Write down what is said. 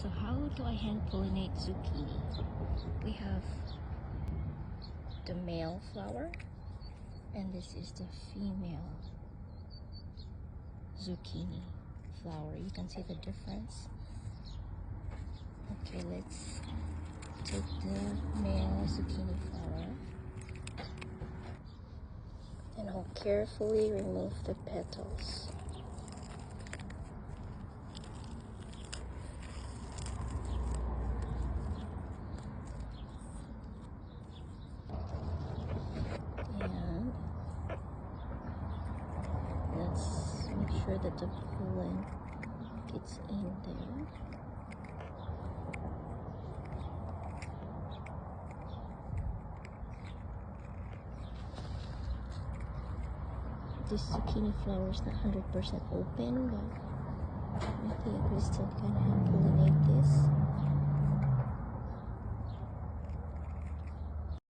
So how do I hand pollinate zucchini? We have the male flower and this is the female zucchini flower. You can see the difference. Okay, let's take the male zucchini flower and I'll carefully remove the petals. And let's make sure that the pollen gets in there. This zucchini flower is not 100% open, but I think we still can have